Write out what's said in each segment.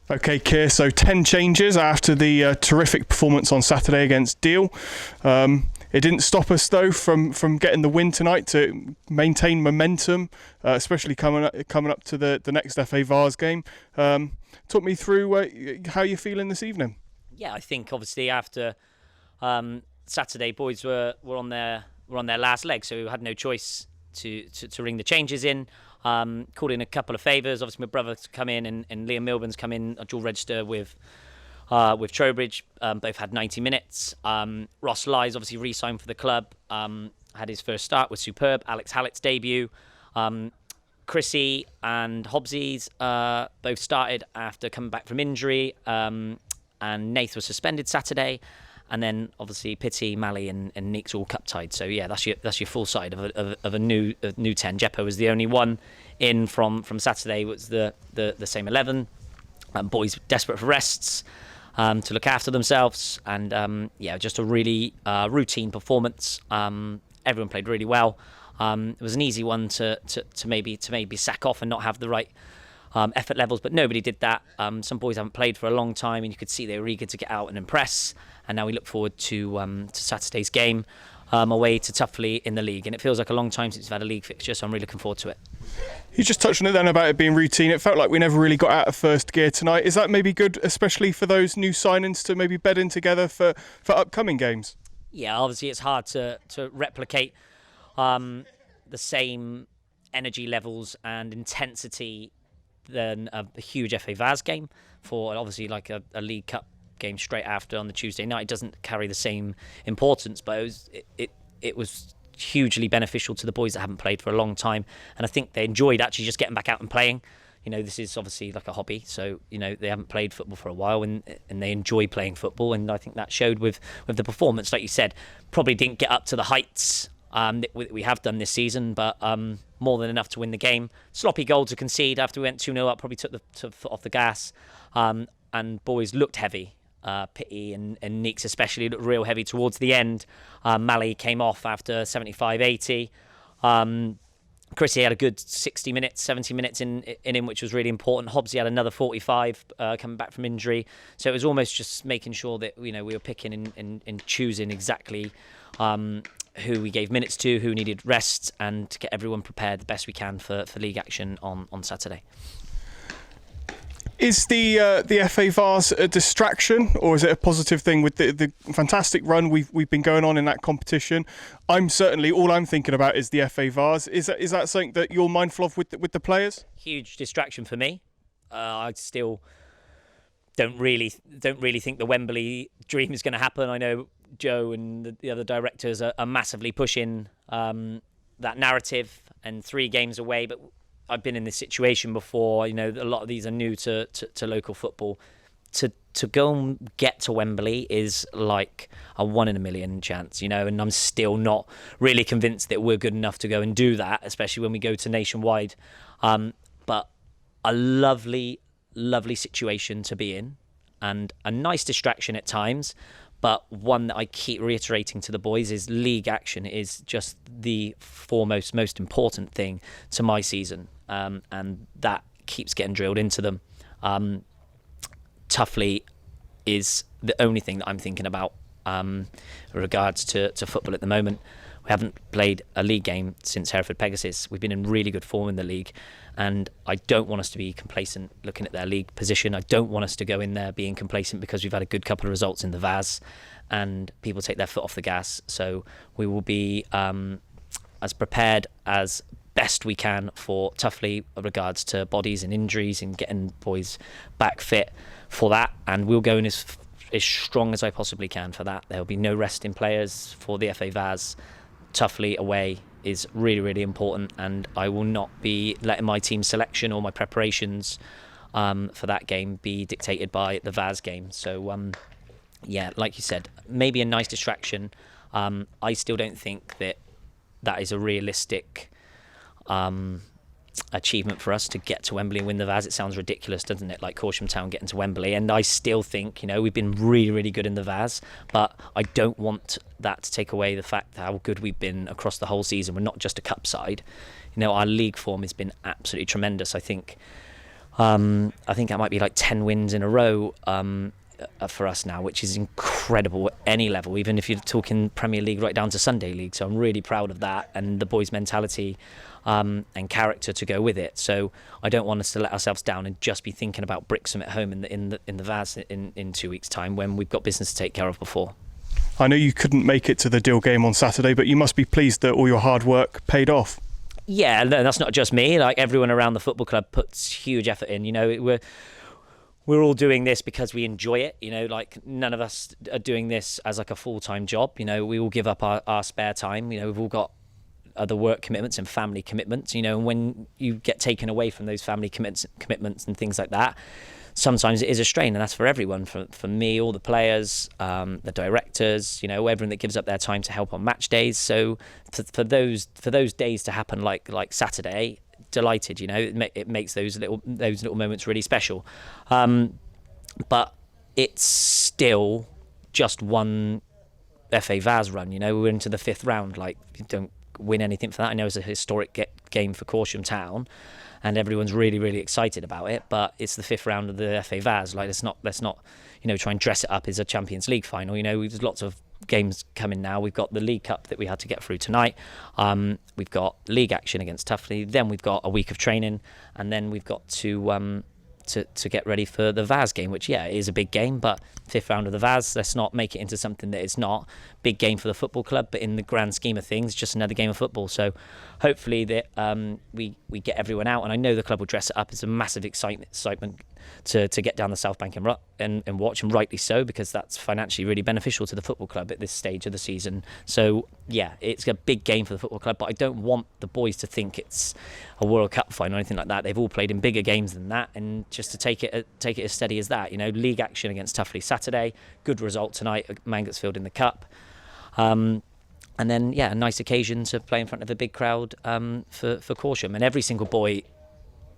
Okay, Keir, so 10 changes after the terrific performance on Saturday against Deal. It didn't stop us, though, from getting the win tonight to maintain momentum, especially coming up to the next FA Vars game. Talk me through how you're feeling this evening. Yeah, I think obviously after Saturday, boys were on their last leg, so we had no choice to ring the changes in. Called in a couple of favours. Obviously, my brother's come in and Liam Milburn's come in a dual register with Trowbridge. Both had 90 minutes. Ross Lyes obviously re-signed for the club. Had his first start, was superb. Alex Hallett's debut. Chrissy and Hobbsies both started after coming back from injury. And Nath was suspended Saturday. And then obviously Pitty, Mally and Neeks all cup tied. So yeah, that's your full side of a new 10. Jeppo was the only one in from Saturday. Was the same 11. Boys desperate for rests to look after themselves, and just a really routine performance. Everyone played really well. It was an easy one to maybe sack off and not have the right effort levels, but nobody did that. Some boys haven't played for a long time, and you could see they were eager to get out and impress. And now we look forward to Saturday's game away to Tuffley in the league. And it feels like a long time since we've had a league fixture, so I'm really looking forward to it. You just touched on it then about it being routine. It felt like we never really got out of first gear tonight. Is that maybe good, especially for those new signings, to maybe bed in together for upcoming games? Yeah, obviously it's hard to replicate the same energy levels and intensity than a huge FA Vars game for obviously like a League Cup game straight after on the Tuesday night. It doesn't carry the same importance, but it was hugely beneficial to the boys that haven't played for a long time, and I think they enjoyed actually just getting back out and playing. This is obviously like a hobby, so they haven't played football for a while, and they enjoy playing football, and I think that showed with the performance. Like you said, probably didn't get up to the heights that we have done this season, but more than enough to win the game. Sloppy goal to concede after we went 2-0 up, probably took the foot off the gas, and boys looked heavy. Pitty and Neeks especially looked real heavy towards the end. Mally came off after 75-80. Chrissy had a good 60 minutes, 70 minutes in him, which was really important. Hobbsy had another 45 coming back from injury. So it was almost just making sure that we were picking and choosing exactly who we gave minutes to, who needed rests, and to get everyone prepared the best we can for league action on Saturday. Is the FA Vars a distraction, or is it a positive thing with the fantastic run we've been going on in that competition? I'm certainly, all I'm thinking about is the FA Vars. Is that something that you're mindful of with the players? Huge distraction for me. I still don't really think the Wembley dream is going to happen. I know Joe and the other directors are massively pushing that narrative, and 3 games away, but I've been in this situation before. A lot of these are new to local football. To go and get to Wembley is like a 1 in a million chance, and I'm still not really convinced that we're good enough to go and do that, especially when we go to nationwide. But a lovely, lovely situation to be in, and a nice distraction at times. But one that I keep reiterating to the boys is league action is just the foremost, most important thing to my season. And that keeps getting drilled into them. Tuffley is the only thing that I'm thinking about in regards to football at the moment. We haven't played a league game since Hereford Pegasus. We've been in really good form in the league, and I don't want us to be complacent looking at their league position. I don't want us to go in there being complacent because we've had a good couple of results in the Vaz and people take their foot off the gas. So we will be as prepared as best we can for Tuffley with regards to bodies and injuries and getting boys back fit for that, and we'll go in as strong as I possibly can for that. There will be no resting players for the FA Vaz. Tuffley away is really, really important, and I will not be letting my team selection or my preparations for that game be dictated by the Vaz game. So like you said, maybe a nice distraction. I still don't think that is a realistic achievement for us to get to Wembley and win the Vaz. It sounds ridiculous, doesn't it? Like Corsham Town getting to Wembley. And I still think, we've been really, really good in the Vaz, but I don't want that to take away the fact how good we've been across the whole season. We're not just a cup side. Our league form has been absolutely tremendous. I think I think that might be like 10 wins in a row for us now, which is incredible at any level, even if you're talking Premier League right down to Sunday League. So I'm really proud of that, and the boys' mentality and character to go with it. So I don't want us to let ourselves down and just be thinking about Brixham at home in the Vaz in 2 weeks' time, when we've got business to take care of before. I know you couldn't make it to the Deal game on Saturday, but you must be pleased that all your hard work paid off. Yeah, no, that's not just me. Like, everyone around the football club puts huge effort in. You know, we're all doing this because we enjoy it. You know, like, none of us are doing this as like a full-time job. You know, we all give up our spare time. You know, we've all got other work commitments and family commitments. You know, and when you get taken away from those family commitments and things like that, sometimes it is a strain, and that's for everyone, for me, all the players, the directors, you know, everyone that gives up their time to help on match days. So for those days to happen like Saturday, delighted. You know, it makes those little moments really special. But it's still just one FA Vaz run. You know, we're into the 5th round. Like, you don't win anything for that. I know it's a historic game for Corsham Town, and everyone's really, really excited about it, but it's the 5th round of the FA Vaz. Like, let's not, you know, try and dress it up as a Champions League final. You know, there's lots of games coming now. We've got the League Cup that we had to get through tonight. We've got league action against Tuffley. Then we've got a week of training, and then we've got to get ready for the Vaz game, which, yeah, is a big game, but 5th round of the Vaz, let's not make it into something that it's not. Big game for the football club, but in the grand scheme of things, just another game of football. So hopefully that we get everyone out, and I know the club will dress it up. It's a massive excitement to get down the South Bank and watch, and rightly so, because that's financially really beneficial to the football club at this stage of the season. So yeah, it's a big game for the football club, but I don't want the boys to think it's a World Cup final or anything like that. They've all played in bigger games than that, and just to take it as steady as that. You know, league action against Tuffley Saturday, good result tonight at Mangotsfield in the Cup. And then, yeah, a nice occasion to play in front of a big crowd for Corsham. And every single boy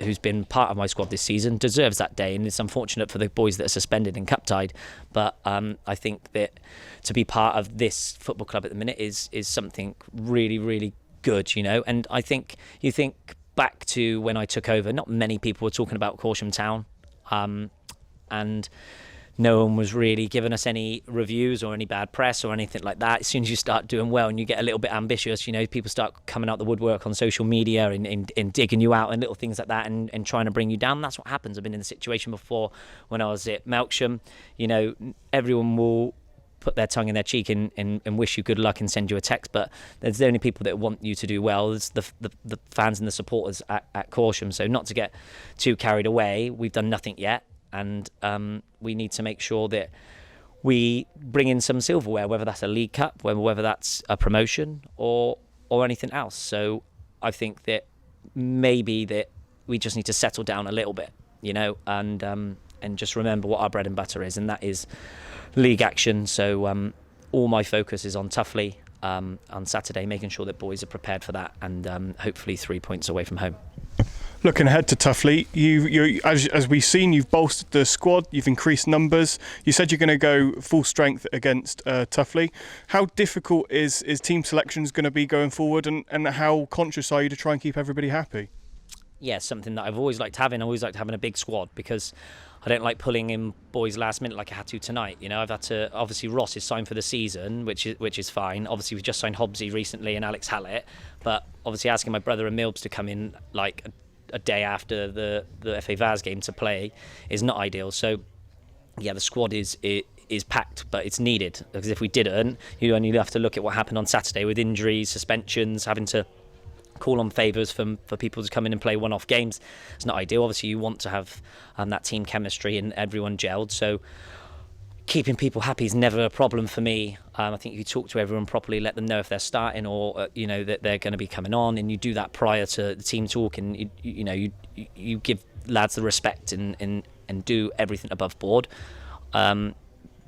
who's been part of my squad this season deserves that day. And it's unfortunate for the boys that are suspended and cup tied. But I think that to be part of this football club at the minute is something really, really good, you know. And I think you think back to when I took over, not many people were talking about Corsham Town. And no one was really giving us any reviews or any bad press or anything like that. As soon as you start doing well and you get a little bit ambitious, you know, people start coming out the woodwork on social media and digging you out and little things like that and trying to bring you down. That's what happens. I've been in the situation before when I was at Melksham. You know, everyone will put their tongue in their cheek and wish you good luck and send you a text, but there's the only people that want you to do well. There's the fans and the supporters at Corsham. So not to get too carried away, we've done nothing yet. And we need to make sure that we bring in some silverware, whether that's a League Cup, whether that's a promotion or anything else. So I think that maybe that we just need to settle down a little bit, you know, and just remember what our bread and butter is, and that is league action. So all my focus is on Tuffley on Saturday, making sure that boys are prepared for that, and hopefully 3 points away from home. Looking ahead to Tuffley, you as we've seen, you've bolstered the squad, you've increased numbers. You said you're going to go full strength against Tuffley. How difficult is team selections going to be going forward, and how conscious are you to try and keep everybody happy? Yeah, something that I've always liked having. I always liked having a big squad, because I don't like pulling in boys last minute like I had to tonight. You know, I've had to. Obviously, Ross is signed for the season, which is fine. Obviously, we've just signed Hobbsy recently and Alex Hallett, but obviously asking my brother and Milbs to come in like a day after the FA Vaz game to play is not ideal. So yeah, the squad is packed, but it's needed, because if we didn't, you only have to look at what happened on Saturday with injuries, suspensions, having to call on favours for people to come in and play one-off games. It's not ideal. Obviously, you want to have that team chemistry and everyone gelled. So keeping people happy is never a problem for me. I think if you talk to everyone properly, let them know if they're starting or you know that they're going to be coming on, and you do that prior to the team talk, and you give lads the respect and do everything above board.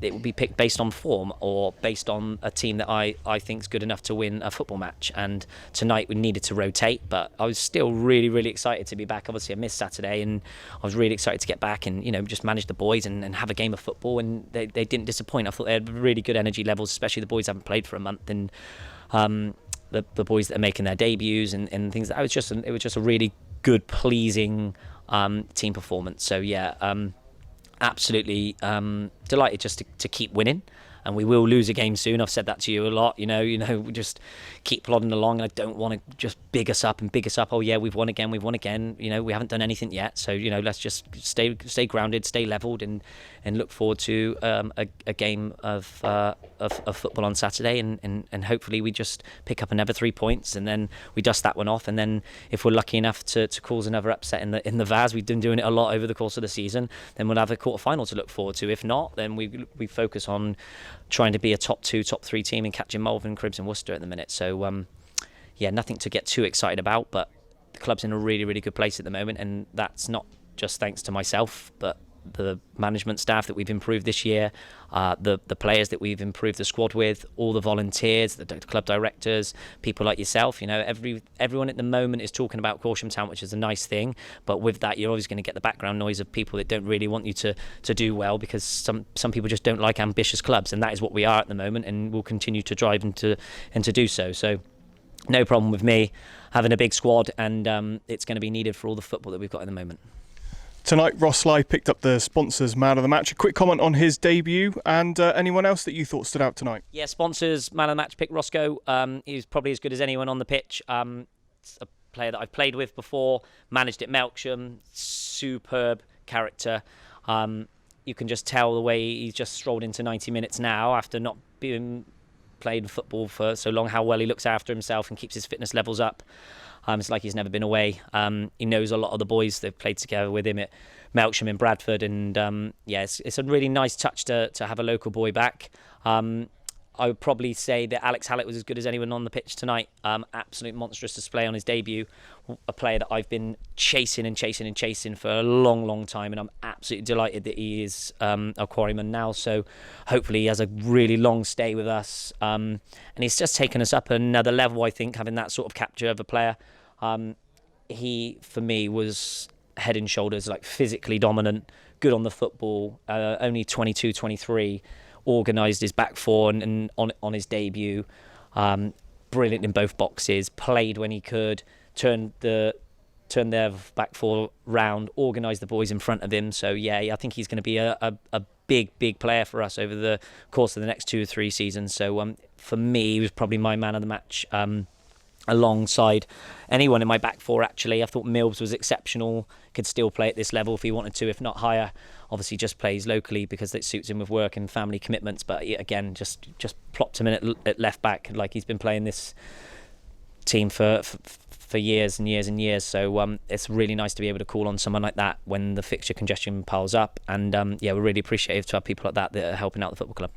It will be picked based on form or based on a team that I think is good enough to win a football match. And tonight we needed to rotate, but I was still really, really excited to be back. Obviously I missed Saturday, and I was really excited to get back and, you know, just manage the boys and have a game of football, and they didn't disappoint. I thought they had really good energy levels, especially the boys haven't played for a month, and the boys that are making their debuts and things. It was just a really good, pleasing team performance. So yeah, absolutely delighted just to keep winning. And we will lose a game soon. I've said that to you a lot. We just keep plodding along. I don't want to just big us up. Oh yeah, we've won again. We haven't done anything yet. So let's just stay grounded, stay levelled, and look forward to a game of football on Saturday. And hopefully we just pick up another 3 points, and then we dust that one off. And then if we're lucky enough to cause another upset in the Vaz, we've been doing it a lot over the course of the season, then we'll have a quarter final to look forward to. If not, then we focus on trying to be a top 2, top 3 team and catching Malvern, Cribbs and Worcester at the minute. So nothing to get too excited about, but the club's in a really, really good place at the moment, and that's not just thanks to myself, but the management staff that we've improved this year, the players that we've improved the squad with, all the volunteers, the club directors, people like yourself. Everyone at the moment is talking about Corsham Town, which is a nice thing, but with that you're always going to get the background noise of people that don't really want you to do well, because some people just don't like ambitious clubs, and that is what we are at the moment, and we'll continue to drive and to do so. So no problem with me having a big squad, and it's going to be needed for all the football that we've got at the moment. Tonight, Ross Lye picked up the sponsors man of the match. A quick comment on his debut, and anyone else that you thought stood out tonight? Yeah, sponsors man of the match pick Roscoe. He's probably as good as anyone on the pitch. It's a player that I've played with before, managed at Melksham, superb character. You can just tell the way he's just strolled into 90 minutes now after not being played football for so long, how well he looks after himself and keeps his fitness levels up. It's like he's never been away. He knows a lot of the boys. They've played together with him at Melksham in Bradford, and it's a really nice touch to have a local boy back. I would probably say that Alex Hallett was as good as anyone on the pitch tonight. Absolute monstrous display on his debut. A player that I've been chasing for a long, long time, and I'm absolutely delighted that he is a Quarryman now. So hopefully he has a really long stay with us. And he's just taken us up another level, I think, having that sort of capture of a player. He, for me, was head and shoulders like physically dominant, good on the football, only 22, 23, organised his back four and on his debut, brilliant in both boxes, played when he could, turned their back four round, organised the boys in front of him. So yeah, I think he's going to be a big player for us over the course of the next 2 or 3 seasons. So for me, he was probably my man of the match, alongside anyone in my back four. Actually, I thought Mills was exceptional, could still play at this level if he wanted to, if not higher. Obviously just plays locally because it suits him with work and family commitments, but again, just plopped him in at left back, like he's been playing this team for years and years and years. So it's really nice to be able to call on someone like that when the fixture congestion piles up, and we're really appreciative to have people like that are helping out the football club.